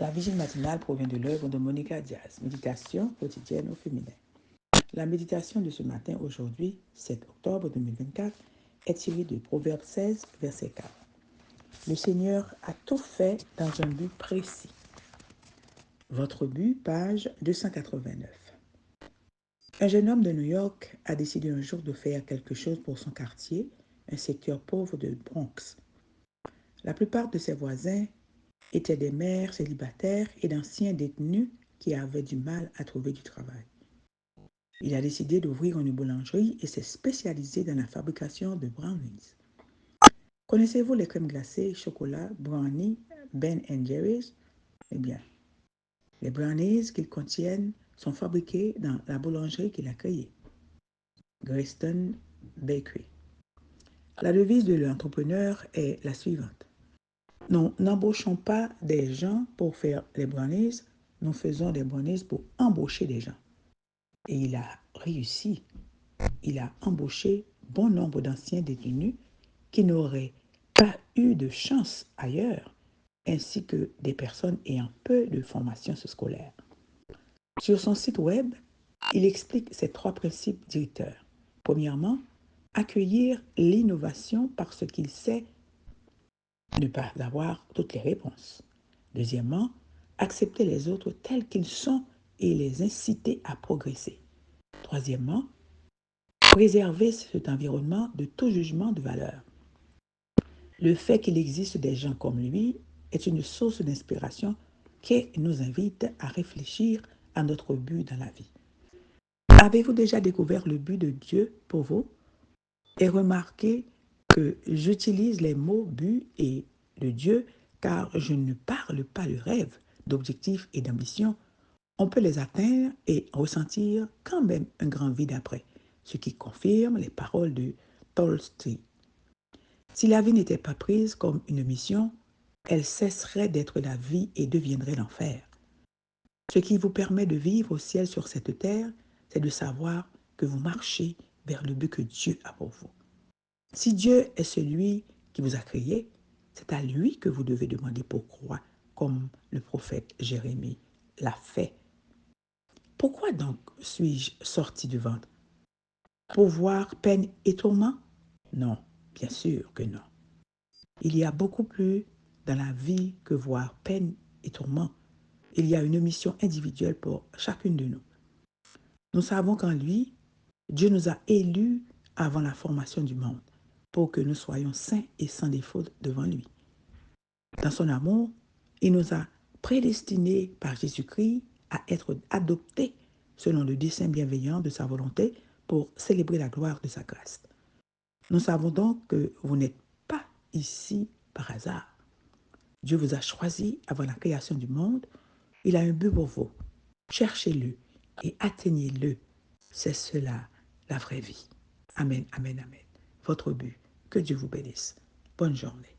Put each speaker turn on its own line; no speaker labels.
La vigile matinale provient de l'œuvre de Monica Diaz, Méditation quotidienne au féminin. La méditation de ce matin, aujourd'hui, 7 octobre 2024, est tirée de Proverbe 16, verset 4. Le Seigneur a tout fait dans un but précis. Votre but, page 289. Un jeune homme de New York a décidé un jour de faire quelque chose pour son quartier, un secteur pauvre de Bronx. La plupart de ses voisins étaient des mères célibataires et d'anciens détenus qui avaient du mal à trouver du travail. Il a décidé d'ouvrir une boulangerie et s'est spécialisé dans la fabrication de brownies. Connaissez-vous les crèmes glacées, chocolat, brownie, Ben Jerry's? Eh bien, les brownies qu'ils contiennent sont fabriqués dans la boulangerie qu'il a créée, Greyston Bakery. La devise de l'entrepreneur est la suivante. Nous n'embauchons pas des gens pour faire les brownies, nous faisons des brownies pour embaucher des gens. Et il a réussi. Il a embauché bon nombre d'anciens détenus qui n'auraient pas eu de chance ailleurs, ainsi que des personnes ayant peu de formation scolaire. Sur son site web, il explique ses 3 principes directeurs. Premièrement, accueillir l'innovation parce qu'il sait ne pas avoir toutes les réponses. Deuxièmement, accepter les autres tels qu'ils sont et les inciter à progresser. Troisièmement, préserver cet environnement de tout jugement de valeur. Le fait qu'il existe des gens comme lui est une source d'inspiration qui nous invite à réfléchir à notre but dans la vie. Avez-vous déjà découvert le but de Dieu pour vous? Et remarquez que j'utilise les mots but et de Dieu car je ne parle pas de rêve, d'objectifs et d'ambition. On peut les atteindre et ressentir quand même un grand vide après, ce qui confirme les paroles de Tolstoï. Si la vie n'était pas prise comme une mission, elle cesserait d'être la vie et deviendrait l'enfer. Ce qui vous permet de vivre au ciel sur cette terre, c'est de savoir que vous marchez vers le but que Dieu a pour vous. Si Dieu est celui qui vous a créé, c'est à lui que vous devez demander pourquoi, comme le prophète Jérémie l'a fait. Pourquoi donc suis-je sorti du ventre? Pour voir peine et tourment? Non, bien sûr que non. Il y a beaucoup plus dans la vie que voir peine et tourment. Il y a une mission individuelle pour chacune de nous. Nous savons qu'en lui, Dieu nous a élus avant la formation du monde pour que nous soyons saints et sans défaut devant lui. Dans son amour, il nous a prédestinés par Jésus-Christ à être adoptés selon le dessein bienveillant de sa volonté pour célébrer la gloire de sa grâce. Nous savons donc que vous n'êtes pas ici par hasard. Dieu vous a choisi avant la création du monde. Il a un but pour vous. Cherchez-le et atteignez-le. C'est cela la vraie vie. Amen, amen, amen. Votre but. Que Dieu vous bénisse. Bonne journée.